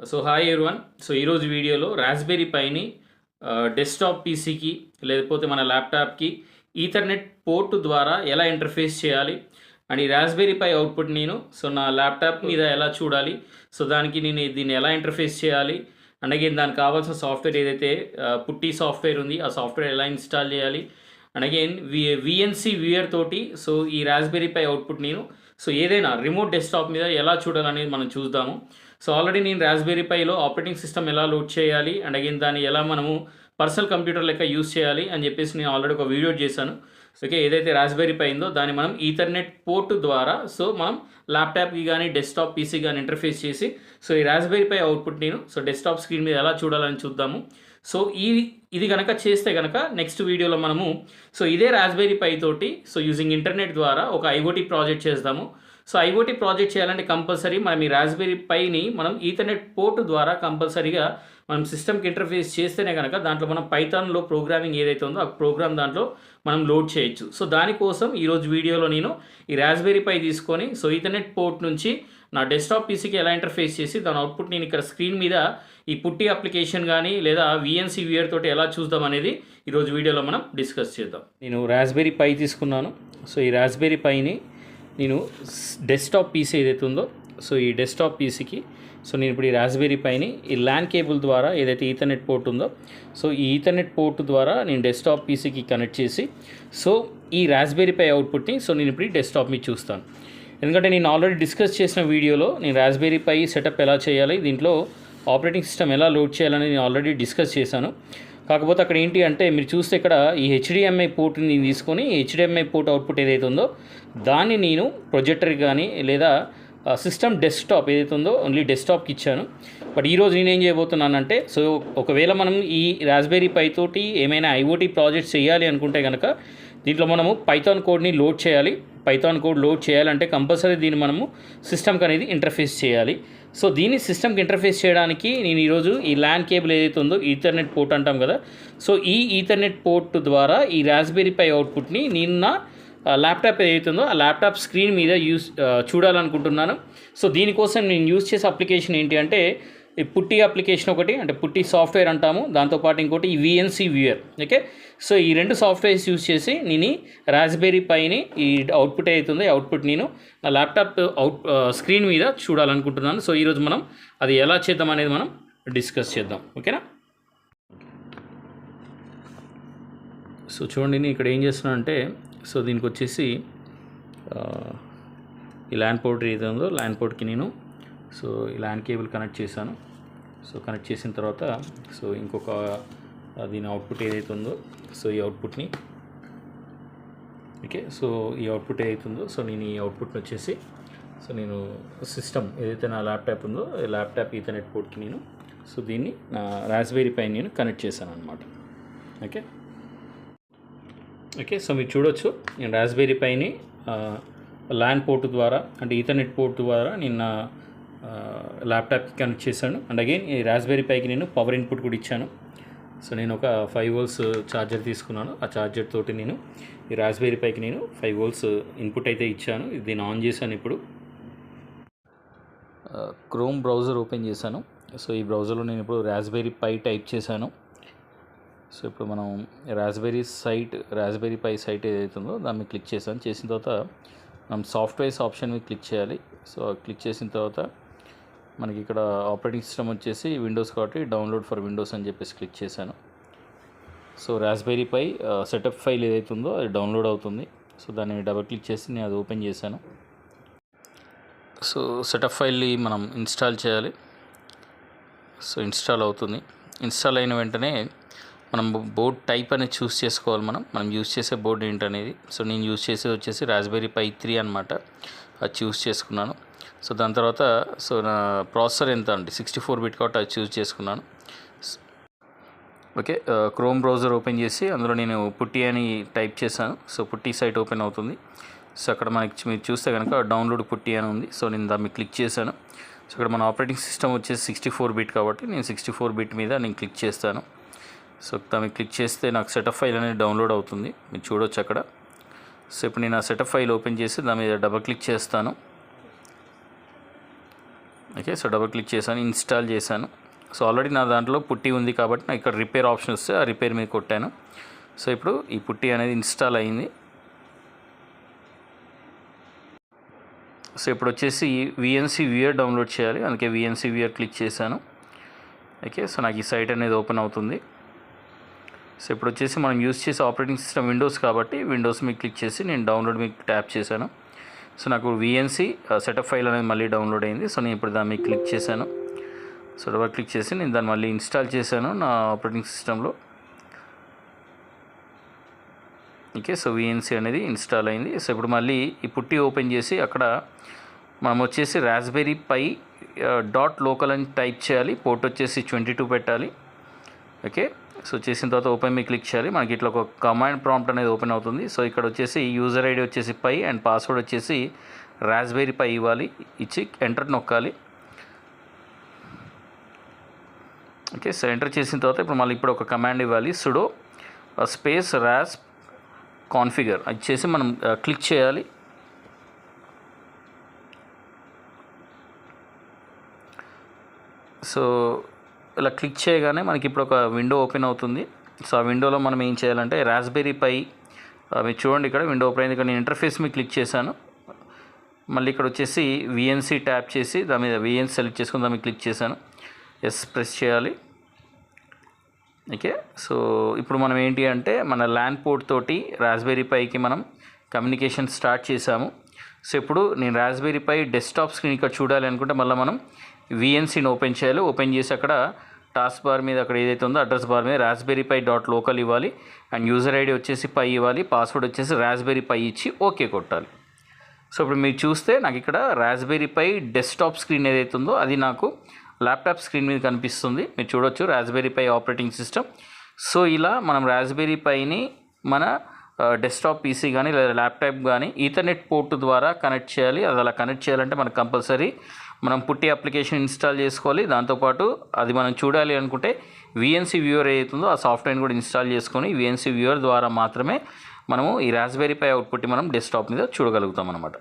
So hi everyone. So ఈరోజు వీడియోలో raspberry పైని desktop పీసీకి లేకపోతే మన ల్యాప్టాప్కి ఈథర్నెట్ పోర్ట్ ద్వారా ఎలా ఇంటర్ఫేస్ చేయాలి అండ్ ఈ రాస్బెర్రీ పై అవుట్పుట్ నేను నా ల్యాప్టాప్ మీద ఎలా చూడాలి, సో దానికి నేను దీన్ని ఎలా ఇంటర్ఫేస్ చేయాలి అండ్ అగైన్ దానికి కావాల్సిన సాఫ్ట్వేర్ ఏదైతే పుట్టి సాఫ్ట్వేర్ ఉంది ఆ సాఫ్ట్వేర్ ఎలా ఇన్స్టాల్ చేయాలి అండ్ అగైన్ విఎన్సి వ్యూయర్ తోటి సో ఈ రాస్బెర్రీ పై అవుట్పుట్ నేను ఏదైనా రిమోట్ డెస్క్టాప్ మీద ఎలా చూడాలనేది మనం చూద్దాము. సో ఆల్రెడీ నేను రాస్బెర్రీ పైలో ఆపరేటింగ్ సిస్టమ్ ఎలా లోడ్ చేయాలి అండ్ అగైన్ దాన్ని ఎలా మనము పర్సనల్ కంప్యూటర్ లెక్క యూస్ చేయాలి అని చెప్పేసి నేను ఆల్రెడీ ఒక వీడియో చేశాను. ఓకే, ఏదైతే రాస్బెర్రీ పై ఉందో దాన్ని మనం ఈథర్నెట్ పోర్ట్ ద్వారా మనం ల్యాప్టాప్కి కానీ డెస్క్టాప్ పీసీ కానీ ఇంటర్ఫేస్ చేసి ఈ రాస్బెర్రీ పై అవుట్పుట్ నేను డెస్క్టాప్ స్క్రీన్ మీద ఎలా చూడాలని చూద్దాము. ఇది కనుక చేస్తే కనుక నెక్స్ట్ వీడియోలో మనము ఇదే రాస్బెర్రీ పై తోటి యూజింగ్ ఇంటర్నెట్ ద్వారా ఒక ఐఓటీ ప్రాజెక్ట్ చేద్దాము. ఐఓటీ ప్రాజెక్ట్ చేయాలంటే కంపల్సరీ మనం ఈ రాస్బెర్రీ పైని మనం ఈథర్నెట్ పోర్ట్ ద్వారా కంపల్సరీగా మనం సిస్టమ్కి ఇంటర్ఫేస్ చేస్తేనే కనుక దాంట్లో మనం పైథాన్లో ప్రోగ్రామింగ్ ఏదైతే ఉందో ఆ ప్రోగ్రామ్ దాంట్లో మనం లోడ్ చేయొచ్చు. దానికోసం ఈరోజు వీడియోలో నేను ఈ రాస్బెర్రీ పై తీసుకొని ఈథర్నెట్ పోర్ట్ నుంచి నా డెస్క్టాప్ పీసీకి ఎలా ఇంటర్ఫేస్ చేసి దాని అవుట్పుట్ నేను ఇక్కడ స్క్రీన్ మీద ఈ పుట్టి అప్లికేషన్ కానీ లేదా విఎన్సి వ్యూయర్ తోటి ఎలా చూద్దాం అనేది ఈరోజు వీడియోలో మనం డిస్కస్ చేద్దాం. నేను రాస్బెర్రీ పై తీసుకున్నాను. ఈ రాస్బెర్రీ పైని నేను డెస్క్టాప్ పీసీ ఏదైతే ఉందో ఈ డెస్క్టాప్ పీసీకి నేను ఇప్పుడు ఈ రాస్బెర్రీ పైని ఈ ల్యాన్ కేబుల్ ద్వారా ఏదైతే ఈథర్నెట్ పోర్ట్ ఉందో ఈ ఈథర్నెట్ పోర్ట్ ద్వారా నేను డెస్క్టాప్ పీసీకి కనెక్ట్ చేసి ఈ రాస్బెర్రీ పై అవుట్పుట్ని నేను ఇప్పుడు ఈ డెస్క్టాప్ మీద చూస్తాను. ఎందుకంటే నేను ఆల్రెడీ డిస్కస్ చేసిన వీడియోలో నేను రాస్బెర్రీ పై సెటప్ ఎలా చేయాలి, దీంట్లో ఆపరేటింగ్ సిస్టమ్ ఎలా లోడ్ చేయాలని నేను ఆల్రెడీ డిస్కస్ చేశాను. కాకపోతే అక్కడ ఏంటి అంటే మీరు చూస్తే ఇక్కడ ఈ హెచ్డిఎంఐ పోర్ట్ని నేను తీసుకొని హెచ్డిఎంఐ పోర్ట్ అవుట్పుట్ ఏదైతే ఉందో దాన్ని నేను ప్రొజెక్టర్కి కానీ లేదా సిస్టమ్ డెస్క్టాప్ ఏదైతే ఉందో ఓన్లీ డెస్క్టాప్కి ఇచ్చాను. బట్ ఈరోజు నేనేం చేయబోతున్నానంటే ఒకవేళ మనం ఈ రాస్బెర్రీ పై తోటి ఏమైనా ఐఓటీ ప్రాజెక్ట్స్ చేయాలి అనుకుంటే కనుక దీంట్లో మనము పైథాన్ కోడ్ని లోడ్ చేయాలి. పైథాన్ కోడ్ లోడ్ చేయాలంటే కంపల్సరీ దీన్ని మనము సిస్టమ్కి అనేది ఇంటర్ఫేస్ చేయాలి. దీన్ని సిస్టమ్కి ఇంటర్ఫేస్ చేయడానికి నేను ఈరోజు ఈ ల్యాన్ కేబుల్ ఏదైతే ఉందో ఈథర్నెట్ పోర్ట్ అంటాం కదా, ఈ ఈథర్నెట్ పోర్ట్ ద్వారా ఈ రాస్బెర్రీ పై అవుట్పుట్ని నేను నా ల్యాప్టాప్ ఏదైతే ఉందో ఆ ల్యాప్టాప్ స్క్రీన్ మీద చూడాలనుకుంటున్నాను. దీనికోసం నేను యూజ్ చేసే అప్లికేషన్ ఏంటి అంటే ఈ పుట్టి అప్లికేషన్ ఒకటి, అంటే పుట్టి సాఫ్ట్వేర్ అంటాము, దాంతోపాటు ఇంకోటి ఈ విఎన్సి వ్యూయర్. ఓకే, ఈ రెండు సాఫ్ట్వేర్స్ యూజ్ చేసి నేను రాస్బెర్రీ పైని ఈ అవుట్పుట్ అవుతుంది అవుట్పుట్ నేను నా ల్యాప్టాప్ స్క్రీన్ మీద చూడాలనుకుంటున్నాను. ఈరోజు మనం అది ఎలా చేద్దాం అనేది మనం డిస్కస్ చేద్దాం. ఓకేనా? చూడండి, నేను ఇక్కడ ఏం చేస్తున్నాను అంటే దీనికి వచ్చేసి ఈ ల్యాన్ పోర్ట్ ఏదైతే ఉందో ల్యాన్ పోర్ట్కి నేను ఈ ల్యాన్ కేబుల్ కనెక్ట్ చేశాను. కనెక్ట్ చేసిన తర్వాత ఇంకొక దీని అవుట్పుట్ ఏదైతే ఉందో ఈ అవుట్పుట్ని ఓకే ఈ అవుట్పుట్ ఏదైతే ఉందో నేను ఈ అవుట్పుట్ని వచ్చేసి నేను సిస్టమ్ ఏదైతే నా ల్యాప్టాప్ ఉందో ల్యాప్టాప్ ఈథర్నెట్ పోర్ట్కి నేను దీన్ని నా రాస్బెర్రీ పైన నేను కనెక్ట్ చేశాను అనమాట. ఓకే ఓకే మీరు చూడొచ్చు, నేను రాస్బెర్రీ పైని ల్యాన్ పోర్ట్ ద్వారా అంటే ఈథర్నెట్ పోర్ట్ ద్వారా నేను నా ల్యాప్టాప్కి కనెక్ట్ చేశాను. అండ్ అగైన్ ఈ రాస్బెర్రీ పైకి నేను పవర్ ఇన్పుట్ కూడా ఇచ్చాను. నేను ఒక 5 volts ఛార్జర్ తీసుకున్నాను. ఆ ఛార్జర్ తోటి నేను ఈ రాస్బెర్రీ పైకి నేను 5 volts ఇన్పుట్ అయితే ఇచ్చాను. దీన్ని ఆన్ చేశాను. ఇప్పుడు క్రోమ్ బ్రౌజర్ ఓపెన్ చేశాను. ఈ బ్రౌజర్లో నేను ఇప్పుడు రాస్బెర్రీ పై టైప్ చేశాను. ఇప్పుడు మనం రాస్బెర్రీ పై సైట్ ఏదైతే ఉందో దాన్ని క్లిక్ చేశాను. చేసిన తర్వాత మనం సాఫ్ట్వేర్స్ ఆప్షన్ మీద క్లిక్ చేయాలి. క్లిక్ చేసిన తర్వాత మనకి ఇక్కడ ఆపరేటింగ్ సిస్టమ్ వచ్చేసి విండోస్ కాబట్టి డౌన్లోడ్ ఫర్ విండోస్ అని చెప్పేసి క్లిక్ చేశాను. రాస్బెర్రీ పై సెటప్ ఫైల్ ఏదైతే ఉందో అది డౌన్లోడ్ అవుతుంది. దాన్ని డబుల్ క్లిక్ చేసి నేను అది ఓపెన్ చేశాను. సెటప్ ఫైల్ని మనం ఇన్స్టాల్ చేయాలి. ఇన్స్టాల్ అవుతుంది. ఇన్స్టాల్ అయిన వెంటనే మనం బోర్డ్ టైప్ అనేది చూస్ చేసుకోవాలి. మనం యూజ్ చేసే బోర్డు ఏంటనేది. నేను యూజ్ చేసేది వచ్చేసి రాస్బెర్రీ పై 3 అనమాట. అది చూస్ చేసుకున్నాను. దాని తర్వాత నా ప్రాసెసర్ ఎంత అంటే 64 bit కాబట్టి అది చూస్ చేసుకున్నాను. ఓకే, క్రోమ్ బ్రౌజర్ ఓపెన్ చేసి అందులో నేను పుట్టి అని టైప్ చేశాను. పుట్టి సైట్ ఓపెన్ అవుతుంది. అక్కడ మనకి మీరు చూస్తే కనుక డౌన్లోడ్ పుట్టి అని ఉంది. నేను దాన్ని క్లిక్ చేశాను. ఇక్కడ మన ఆపరేటింగ్ సిస్టమ్ వచ్చేసి 64 bit కాబట్టి నేను 64 bit మీద నేను క్లిక్ చేస్తాను. దాన్ని క్లిక్ చేస్తే నాకు సెటప్ ఫైల్ అనేది డౌన్లోడ్ అవుతుంది. మీరు చూడవచ్చు అక్కడ. ఇప్పుడు నేను ఆ సెటప్ ఫైల్ ఓపెన్ చేసి దాని మీద డబల్ క్లిక్ చేస్తాను. ఓకే, సో డబుల్ క్లిక్ చేశాను, ఇన్స్టాల్ చేశాను. సో ఆల్రెడీ నా దాంట్లో పుట్టి ఉంది కాబట్టి నాకు ఇక్కడ రిపేర్ ఆప్షన్ వస్తే ఆ రిపేర్ మీద కొట్టాను. సో ఇప్పుడు ఈ పుట్టి అనేది ఇన్స్టాల్ అయింది. సో ఇప్పుడు వచ్చేసి విఎన్సి వ్యూయర్ డౌన్లోడ్ చేయాలి, అందుకే విఎన్సి వ్యూయర్ క్లిక్ చేశాను. ఓకే, సో నాకు ఈ సైట్ అనేది ఓపెన్ అవుతుంది. సో ఇప్పుడు వచ్చేసి మనం యూజ్ చేసే ఆపరేటింగ్ సిస్టమ్ విండోస్ కాబట్టి విండోస్ మీద క్లిక్ చేసి నేను డౌన్లోడ్ మీద ట్యాప్ చేశాను. సో నాకు విఎన్సి సెటప్ ఫైల్ అనేది మళ్ళీ డౌన్లోడ్ అయింది. సో నేను ఇప్పుడు దాని మీద క్లిక్ చేశాను. సో డబల్ క్లిక్ చేసి నేను దాన్ని మళ్ళీ ఇన్స్టాల్ చేశాను నా ఆపరేటింగ్ సిస్టంలో. ఓకే, సో విఎన్సి అనేది ఇన్స్టాల్ అయింది. సో ఇప్పుడు మళ్ళీ ఈ పుట్టి ఓపెన్ చేసి అక్కడ మనం వచ్చేసి రాస్బెర్రీ పై .local అని టైప్ చేయాలి. పోర్ట్ వచ్చేసి 22 పెట్టాలి. ఓకే, సో చేసిన తర్వాత ఓపెన్ మీద క్లిక్ చేయాలి. మనకి ఇట్లా ఒక కమాండ్ ప్రాంప్ట్ అనేది ఓపెన్ అవుతుంది. సో ఇక్కడ వచ్చేసి యూజర్ ఐడి వచ్చేసి పై అండ్ పాస్వర్డ్ వచ్చేసి రాస్బెర్రీ పై ఇవ్వాలి. ఇచ్చి ఎంటర్ నొక్కాలి. ఓకే, సో ఎంటర్ చేసిన తర్వాత ఇప్పుడు ఒక కమాండ్ ఇవ్వాలి. సుడో స్పేస్ రాస్ కాన్ఫిగర్ అది చేసి మనం క్లిక్ చేయాలి. సో ఇలా క్లిక్ చేయగానే మనకి ఇప్పుడు ఒక విండో ఓపెన్ అవుతుంది. సో ఆ విండోలో మనం ఏం చేయాలంటే రాస్బెర్రీ పై మీరు చూడండి, ఇక్కడ విండో ఓపెన్ అయింది. ఇక్కడ నేను ఇంటర్ఫేస్ మీద క్లిక్ చేశాను. మళ్ళీ ఇక్కడ వచ్చేసి విఎన్సి ట్యాప్ చేసి దాని మీద విఎన్సి సెలెక్ట్ చేసుకుని దాని మీద క్లిక్ చేశాను. ఎస్ ప్రెస్ చేయాలి. ఓకే, సో ఇప్పుడు మనం ఏంటి అంటే మన ల్యాన్ పోర్ట్ తోటి రాస్బెర్రీ పైకి మనం కమ్యూనికేషన్ స్టార్ట్ చేసాము. సో ఇప్పుడు నేను రాస్బెర్రీ పై డెస్క్టాప్ స్క్రీన్ ఇక్కడ చూడాలి అనుకుంటే మళ్ళీ మనం విఎన్సీని ఓపెన్ చేయాలి. ఓపెన్ చేసి అక్కడ టాస్క్ బార్ మీద అక్కడ ఏదైతే ఉందో అడ్రస్ బార్ మీద రాస్బెర్రీ పై .local ఇవ్వాలి అండ్ యూజర్ ఐడి వచ్చేసి పై ఇవ్వాలి, పాస్వర్డ్ వచ్చేసి రాస్బెర్రీ పై ఇచ్చి ఓకే కొట్టాలి. సో ఇప్పుడు మీరు చూస్తే నాకు ఇక్కడ రాస్బెర్రీ పై డెస్క్టాప్ స్క్రీన్ ఏదైతే ఉందో అది నాకు ల్యాప్టాప్ స్క్రీన్ మీద కనిపిస్తుంది. మీరు చూడొచ్చు Raspberry Pi operating system. So ఇలా మనం రాస్బెర్రీ పైని మన డెస్క్టాప్ పీసీ కానీ లేదా ల్యాప్టాప్ కానీ ఈథర్నెట్ పోర్ట్ ద్వారా కనెక్ట్ చేయాలి. అది అలా కనెక్ట్ చేయాలంటే మనకు కంపల్సరీ మనం పుట్టి అప్లికేషన్ ఇన్స్టాల్ చేసుకోవాలి. దాంతోపాటు అది మనం చూడాలి అనుకుంటే విఎన్సి వ్యూవర్ ఏదైతుందో ఆ సాఫ్ట్వేర్ని కూడా ఇన్స్టాల్ చేసుకొని విఎన్సి వ్యూవర్ ద్వారా మాత్రమే మనము ఈ రాస్బెర్రీ పై అవుట్పుట్ మనం డెస్క్టాప్ మీద చూడగలుగుతాం అన్నమాట.